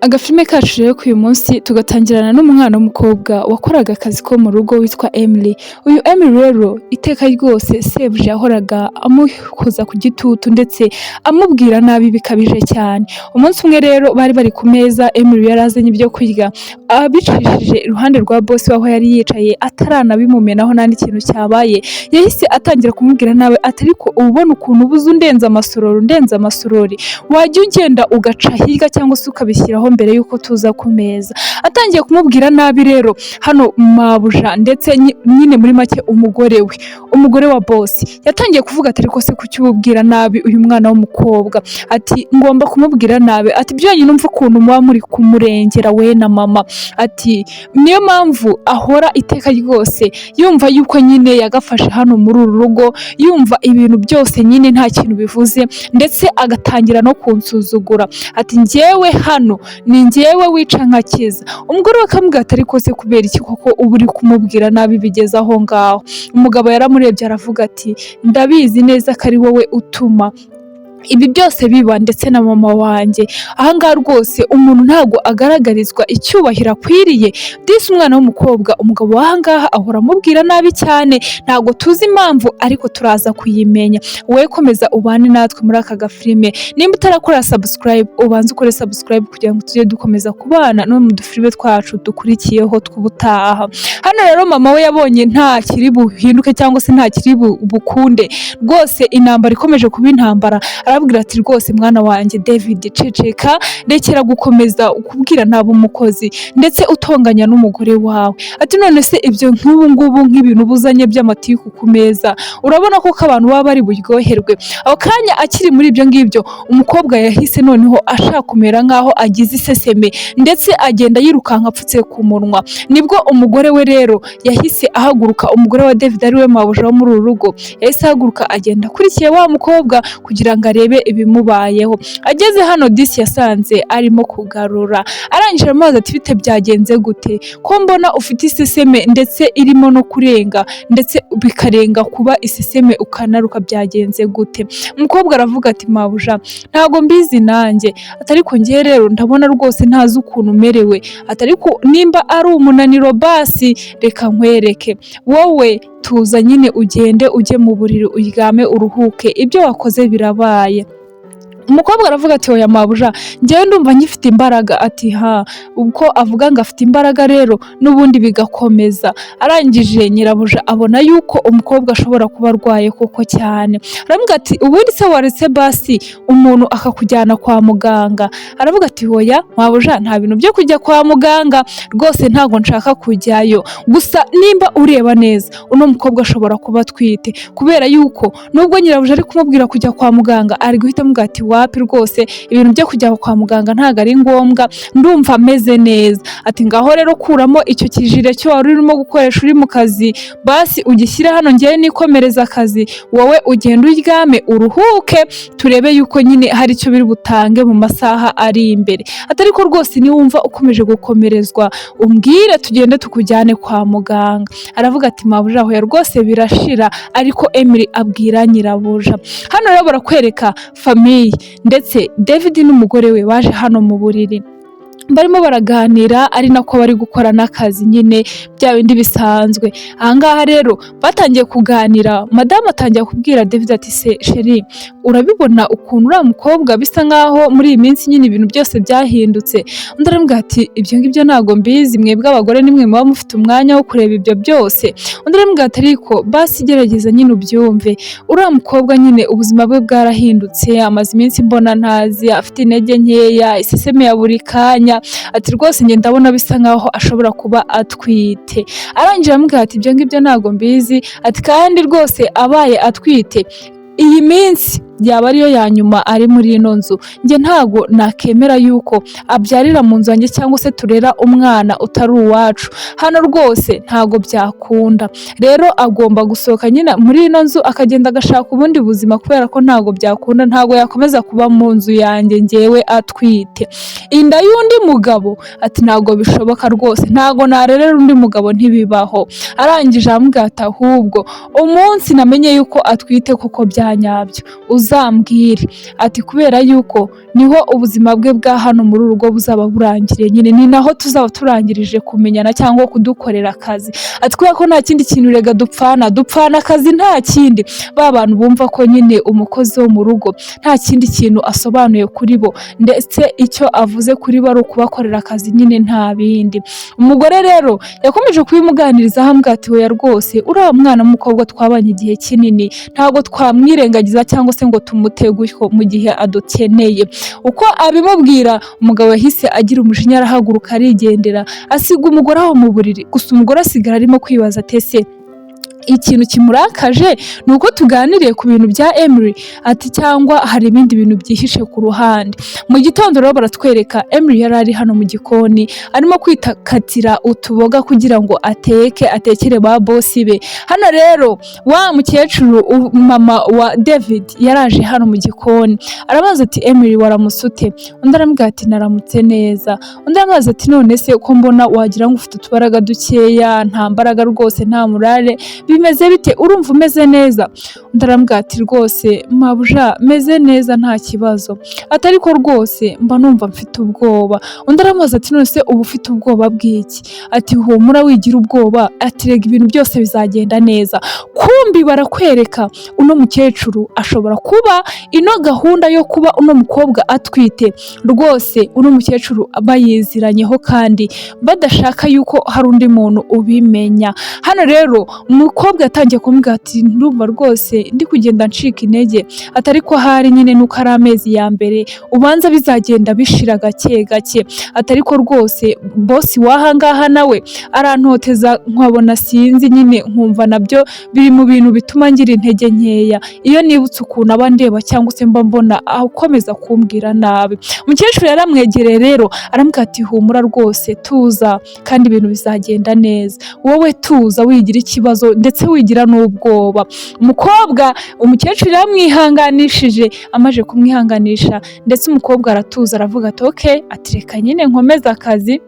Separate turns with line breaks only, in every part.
Agafilme kacu rero k'uyu munsi tugatangirana n'umwana w'umukobwa wakoraga akazi ko mu rugo witwa Emily. Uyu Emily rero iteka ryose sebuja yahoraga amukoza ku gitutu ndetse amubwira nabi bikabije cyane. Umunsi umwe rero bari ku meza, Emily yarazanye ibyo kurya abicishije iruhande rwa boss waho yari yicaye ataranabimumenaho nta n'ikintu cyabaye. Yahise atangira kumubwira nawe atariko ubona ukuntu ubuze undenza amasorori wajya ugenda ugaca hirya cyangwa se ukabishyiraho mbere yuko tuza ku meza. Atangiye kumubwira nabi rero hano mabuja ndetse nyine muri make umugore wa boss yatangiye kuvuga ati ariko se kuki ububwira nabi uyu mwana w'umukobwa, ati ngomba kumubwira nabi, ati byonyine numva ukuntu muba muri kumurengera we na mama, ati niyo mpamvu ahora iteka ryose yumva yuko nyine yagafashe hano muri uru rugo, yumva ibintu byose nyine nta kintu bivuze ndetse agatangira no kunsuzugura, ati njyewe hano ni njyewe wica nkakiza. Umugore we akamubwira ati ariko se kubera iki koko uba uri kumubwira nabi bigeze aho ngaho? Umugabo yaramurebye aravuga ati ndabizi neza ko ari wowe utuma ibi byose biba ndetse na mama wanjye. Ahangaha rwose umuntu ntago agaragarizwa icyubahiro akwiriye. Disi umwana w'umukobwa umugabo w'ahangaha ahora amubwira nabi cyane, ntago tuzi impamvu ariko turaza kuyimenya. Wowe komeza ubane natwe muri aka gafilme, nimba utarakora subscribe ubanze ukore subscribe kugira ngo tujye dukomeza kubana no mu dufilme twacu dukurikiyeho tw'ubutaha. Hano rero mama we yabonye nta kiri buhinduke cyangwa se nta kiri bukunde, rwose intambara ikomeje kuba intambara. Arabwira ati rwose mwana wanjye David ceceka, rekera gukomeza ukubwira nabo umukozi ndetse utonganya n'umugore wawe. Ati none se ibyo nk'ubu ngubu nk'ibintu buzanye by'amatiku ku meza urabona ko abantu baba bari buryoherwe? Aho kanya akiri muri ibyo ngibyo umukobwa yahise noneho ashaka kumera nkaho agize iseseme ndetse agenda yirukanka apfutse ku munwa. Nibwo umugore we rero yahise ahaguruka, umugore wa David ari we mabuja wo muri uru rugo, yahise ahaguruka agenda akurikiye wa mukobwa kugira ngo arebe ibimubayeho. Ageze hano disi yasanze arimo kugarura, arangije aramubaza ati bite byagenze gute ko mbona ufite iseseme ndetse irimo no kurenga ndetse bikarenga kuba iseseme ukanaruka, byagenze gute? Umukobwa aravuga ati mabuja ntago mbizi nanjye, atariko ngiye rero ndabona rwose ntazi ukuntu umerewe, atariko nimba ari umunaniro basi reka nkwereke, wowe tuza nyine ugende ujye mu buriri uryame uruhuke, ibyo wakoze birabaye. Umukobwa aravuga ati oya mabuja njyewe ndumva ngifite imbaraga. Ati ubwo avuga ngo afite imbaraga rero n'ubundi bigakomeza. Arangije nyirabuja abona yuko umukobwa ashobora kuba arwaye koko cyane, aravuga ati ubundi se waretse basi umuntu akakujyana kwa muganga? Aravuga ati oya mabuja nta bintu byo kujya kwa muganga, rwose ntago nshaka kujyayo, gusa nimba ureba neza uno mukobwa ashobora kuba atwite, kubera yuko nubwo nyirabuja ari kumubwira kujya kwa muganga ari guhita amubwira ati wapi rwose ibintu byo kujya kwa muganga ntago ari ngombwa, ndumva ameze neza. Ati ngaho rero kuramo icyo kijire cyo wari urimo gukoresha uri mu kazi basi ugishyira hano, ngiye nikomereza akazi, wowe ugenda uryame uruhuke turebe yuko nyine hari icyo biri butange mu masaha ari imbere. Atariko rwose ni wumva ukomeje gukomerezwa umbwire tugende tukujyane kwa muganga. Aravuga ati mabuja hoya rwose birashira, ariko Emily abwira nyirabuja. Hano rero barakwereka famiye ndetse David n'umugore we baje hano mu buriri, barimo baraganira ari nako bari gukora n'akazi nyine bya bindi bisanzwe. Ahangaha rero batangiye kuganira, madamu atangiye kubwira David ati se sheri urabibona ukuntu uriya mukobwa bisa nkaho muri iyi minsi nyine ibintu byose byahindutse? Undi aramubwira ati ibyo ngibyo ntago mbizi, mwebwe abagore nimwe muba mufite umwanya wo kureba ibyo byose. Undi aramubwira ati ariko basi gerageza nyine ubyumve, uriya mukobwa nyine ubuzima bwe bwarahindutse, amaze iminsi mbona ntazi, afite intege nkeya, iseseme ya buri kanya, ati rwose njye ndabona bisa nkaho ashobora kuba atwite. Arangije aramubwira ati ibyo ngibyo ntago mbizi, ati kandi rwose abaye atwite iyi minsi yaba ariyo ya nyuma ari muri ino nzu, njye ntago nakemera yuko abyarira mu nzu yanjye cyangwa se turera umwana utari uwacu, hano rwose ntago byakunda. Rero agomba gusohoka nyine muri ino nzu akagenda agashaka ubundi buzima, kubera ko ntago byakunda, ntago yakomeza kuba mu nzu yanjye njyewe atwite. Inda y'undi mugabo ati ntago bishoboka rwose, ntago narerera undi mugabo, ntibibaho. Arangije aramubwira ati ahubwo umunsi namenye yuko atwite koko byanyabyo uzambwire, ati kubera yuko niho ubuzima bwe bwa hano muri uru rugo buzaba burangiriye, nyine ni naho tuzaba turangirije kumenyana cyangwa kudukorera akazi, ati kubera ko nta kindi kintu rega dupfana akazi nta kindi. Ba bantu bumva ko nyine umukozi wo mu rugo nta kindi kintu asobanuye kuri bo, ndetse icyo avuze kuri bo ari ukubakorera akazi nyine nta bindi. Umugore rero yakomeje kubimuganiriza ahambwa ati oya rwose uriya mwana w'umukobwa twabanye igihe kinini ntabwo twamwirengagiza cyangwa se ngo tumuteguyeho mu gihe adukeneye. Uko abimubwira umugabo yahise agira umujinya arahaguruka arigendera asiga umugore aho mu buriri. Gusa umugore asigara arimo kwibaza ati ese ikintu kimurakaje ni uko tuganiriye ku bintu bya Emily ati cyangwa hari ibindi bintu byihishe ku ruhande. Mu gitondo rero baratwereka Emily yari ari hano mu gikoni arimo kwitakatira utuboga kugira ngo atekere ba bosi be. Hano rero wa mukecuru mama wa David yaraje hano mu gikoni arabaza ati Emily waramusute? Undi aramubwira ati naramutse neza. Undi arabaza ati none se ko mbona wagira ngo ufite utubaraga dukeya, nta mbaraga rwose, nta murare, bimeze bite, urumva umeze neza? Undi aramubwira ati rwose mabuja meze neza nta kibazo, ati ariko rwose mba numva mfite ubwoba. Undi aramubaza ati none se uba ufite ubwoba bw'iki? Ati humura wigira ubwoba, ati rega ibintu byose bizagenda neza. Kumbi barakwereka uno mukecuru ashobora kuba ino gahunda yo kuba uno mukobwa atwite rwose uno mukecuru bayiziranyeho kandi badashaka yuko hari undi muntu ubimenya. Hano rero umukobwa yatangiye kumubwira ati ndumva rwose ndi kugenda ncika intege, ati ariko hari nyine nuko ari amezi ya mbere ubanza bizagenda bishira gake gake, ati ariko rwose bosi wahangaha nawe arantoteza nkabona sinzi nyine nkumva nabyo biri mu bintu bituma ngira intege nkeya iyo nibutse ukuntu aba ndeba cyangwa se mba mbona akomeza kumbwira nabi. Umukecuru yaramwegereye rero aramubwira ati humura rwose tuza kandi ibintu bizagenda neza, wowe tuza wigira ikibazo ndetse wigira n'ubwoba. Umukecuru yaramwihanganishije, amaze kumwihanganisha ndetse umukobwa aratuza aravuga ati okay, ati reka nyine nkomeze akazi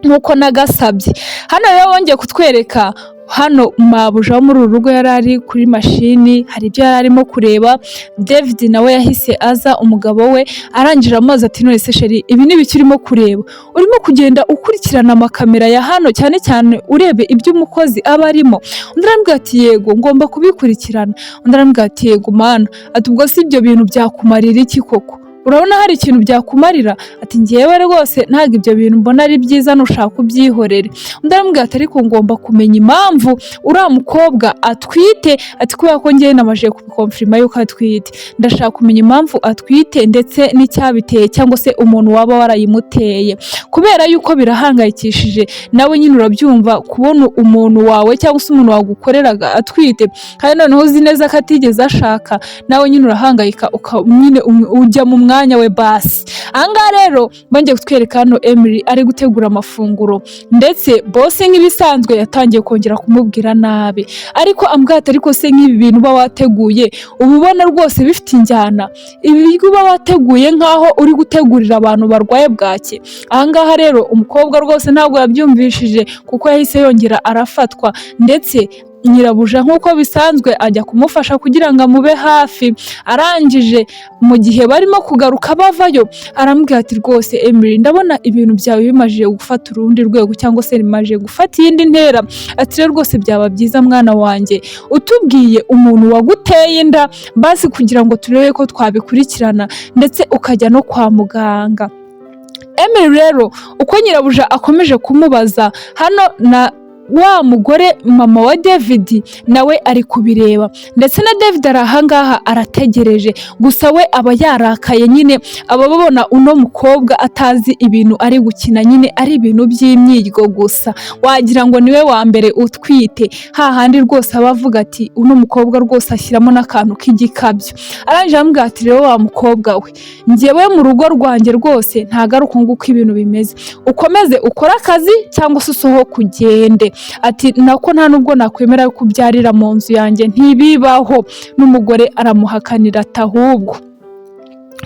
nkuko nagasabye. Hano rero wongeye kutwereka hano mabuja wo muri uru rugo yari ari kuri mashini, hari ibyo yari arimo kureba. David nawe yahise aza umugabo we arangije amazi ati none se sheri ibi ni biki urimo kureba? Urimo kugenda ukurikirana amakamera ya hano cyane cyane urebe ibyo umukozi aba arimo? Undi aramubwira ati yego ngomba kubikurikirana. Undi aramubwira ati yego mana, ati ubwo si ibyo bintu byakumarira iki koko? Urabona hari ikintu byakumarira? Ati ngewe rwose ntabwo ibyo bintu mbona ari byiza, nushaka kubyihorere. Undi aramubwira ati ariko ngomba kumenya impamvu uriya mukobwa atwite, ati kubera ko ngewe namaze kubikonfirima yuko atwite, ndashaka kumenya impamvu atwite ndetse n'icyabiteye cyangwa se umuntu waba warayimuteye, kubera yuko birahangayikishije. Nawe nyine urabyumva kubona umuntu wawe cyangwa se umuntu wagukoreraga atwite kandi noneho uzi neza ko atigeze ashaka, nawe nyine urahangayika nyine ujya mu mwanya we basi. Ahangaha rero bongeye kutwereka hano Emily ari gutegura amafunguro ndetse bose nk'ibisanzwe yatangiye kongera kumubwira nabi, ariko ambwira ati ariko se nk'ibi bintu uba wateguye uba ubona rwose bifite injyana? Ibi biryo uba wateguye nk'aho uri gutegurira abantu barwaye bwaki? Ahangaha rero umukobwa rwose ntabwo yabyumvishije kuko yahise yongera arafatwa ndetse nyirabuja nk'uko bisanzwe ajya kumufasha kugira ngo amube hafi. Arangije mu gihe barimo kugaruka bavayo aramubwira ati rwose Emily ndabona ibintu byawe bimaze gufata urundi rwego cyangwa se bimaze gufata iyindi ntera, ati rero rwose byaba byiza mwana wanjye utubwiye umuntu waguteye inda basi kugira ngo turebe ko twabikurikirana ndetse ukajya no kwa muganga. Emily rero uko nyirabuja akomeje kumubaza hano na wa mugore mama wa David nawe ari kubireba ndetse na David ari ahangaha arategereje, gusa we aba yarakaye nyine aba babona uno mukobwa atazi ibintu ari gukina, nyine ari ibintu by'imyiryo gusa, wagira ngo niwe wa mbere utwite. Hahandi rwose aba avuga ati uno mukobwa rwose ashyiramo n'akantu k'igikabyo. Arangije amubwira ati rero wa mukobwa we njyewe mu rugo rwanjye rwose ntagaruka nguko ibintu bimeze, ukomeze ukore akazi cyangwa se usohoke ugende. Ati nako nta nubwo nakwemera kubyarira mu nzu yanjye, ntibibaho. N'umugore aramuhakanira ati ahubwo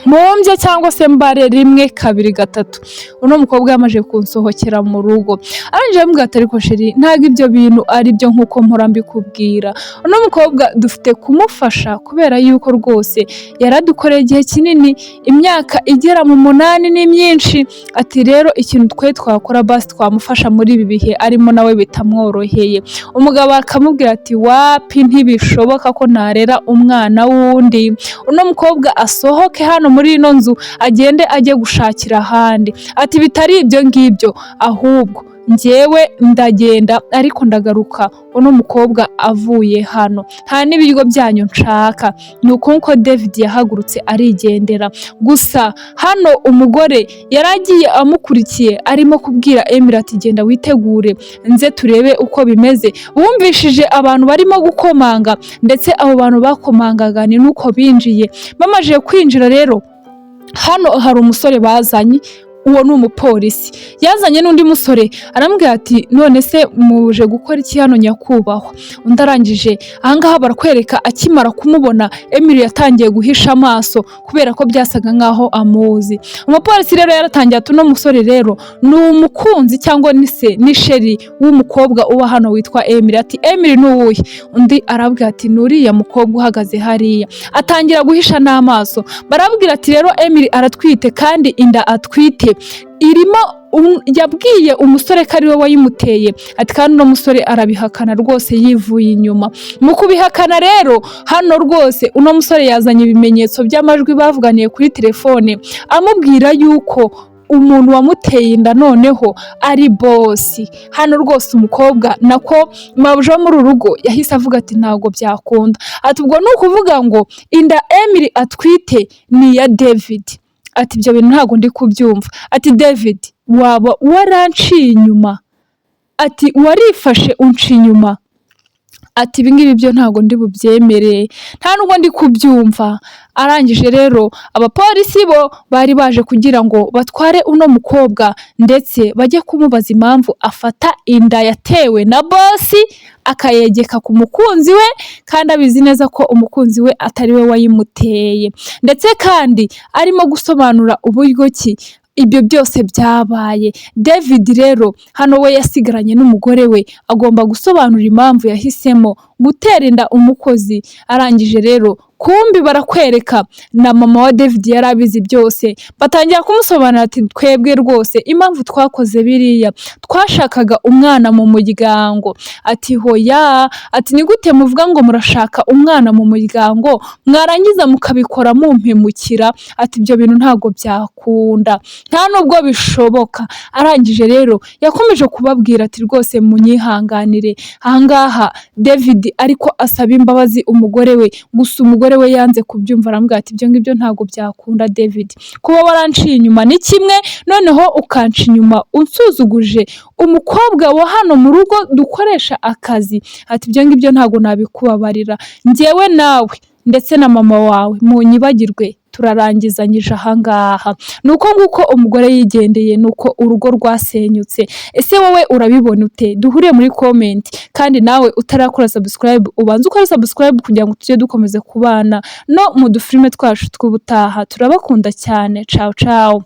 mumbye cyangwa se mbare rimwe kabiri gatatu. Uno mukobwa yamaje kunsohokera mu rugo, arangije ambwira ati ariko sheri ntabwo ibyo bintu ari byo nk'uko mpora mbikubwira. Uno mukobwa dufite kumufasha kubera yuko rwose yaradukoreye igihe kinini, imyaka igera mu 8 ni myinshi. Ati rero ikintu twe twakora basi twamufasha muri ibi bihe arimo nawe bitamworoheye. Umugabo akamubwira ati wapi ntibishoboka ko narera umwana wundi, uno mukobwa asohoke hano muri ino nzu agende ajye gushakira ahandi. Ati bitari ibyo ngibyo ahubwo njyewe ndagenda ariko ndagaruka uno mukobwa avuye hano, nta n'ibiryo byanyu nshaka. Nuko nkuko David yahagurutse arigendera. Gusa hano umugore yaragiye amukurikiye arimo kubwira Emily ati genda witegure nze turebe uko bimeze. Bumvishije abantu barimo gukomanga, ndetse abo bantu bakomangaga ni nuko binjiye. Bamaje kwinjira rero hano hari umusore bazanye, uwo ni umupolisi yazanye n'undi musore, arambwira ati none se muje gukora iki hano nyakubahwa? Undi arangije ahangaha barakwereka. Akimara kumubona Emily yatangiye guhisha amaso kubera ko byasaga nkaho amuzi. Umupolisi rero yaratangiye ati uno musore rero ni umukunzi cyangwa ni sheri w'umukobwa uba hano witwa Emily. Ati Emily ni uwuhe? Undi arabwira ati nuriya mukobwa uhagaze hariya. Atangira guhisha n'amaso. Barabwira ati rero Emily aratwite kandi inda atwite irimo yabwiye umusore ko ari we wayimuteye. Ati kandi uno musore arabihakana rwose yivuye inyuma. Mu kubihakana rero hano rwose uno musore yazanye ibimenyetso by'amajwi bavuganiye kuri telefone amubwira yuko umuntu wamuteye inda noneho ari bosi. Hano rwose umukobwa nako mabuja wo muri urugo yahise avuga ati ntago byakunda. Ati ubwo ni ukuvuga ngo inda Emily atwite ni ya David. Ati ibyo bintu ntago ndi kubyumva. Ati David waba waranciye inyuma? Ati warifashe unci inyuma? Ati ibingibi byo ntago ndi bubyemere, nta nubwo ndi kubyumva. Arangije rero abapolisi bo bari baje kugira ngo batware uno mukobwa ndetse bajye kumubaza impamvu afata inda yatewe na bosi akayegeka ku mukunzi we, kandi abizi neza ko umukunzi we atari we wayimuteye, ndetse kandi arimo gusobanura uburyo ki ibyo byose byabaye. David rero hano we yasigaranye n'umugore we, agomba gusobanura impamvu yahisemo gutera inda umukozi. Arangije rero kumbi barakwereka na mama wa David yarabizi byose, batangira kumusobanura ati twebwe rwose impamvu twakoze biriya twashakaga umwana mu muryango. Ati hoya, ati ni gute muvuga ngo murashaka umwana mu muryango mwarangiza mukabikora mumpemukira? Ati ibyo bintu ntago byakunda, nta nubwo bishoboka. Arangije rero yakomeje kubabwira ati rwose munyihanganire. Ahangaha David ariko asaba imbabazi umugore we, gusa umugore we yanze kubyumva. Arambwira ati ibyo ngibyo ntago byakunda David, kuba waranciye inyuma ni kimwe, noneho ukanca inyuma unsuzuguje umukobwa wa hano mu rugo dukoresha akazi. Ati ibyo ngibyo ntago nabikubabarira, njyewe nawe ndetse na mama wawe munyibagirwe turarangizanyije ahangaha. Nuko nguko umugore yigendeye, nuko urugo rwasenyutse. Ese wowe urabibona ute? Duhure muri comment, kandi nawe utarakora subscribe ubanze ukora subscribe kugira ngo tujye dukomeze kubana no mu dufilme twacu tw'ubutaha. Turabakunda cyane. Ciao ciao.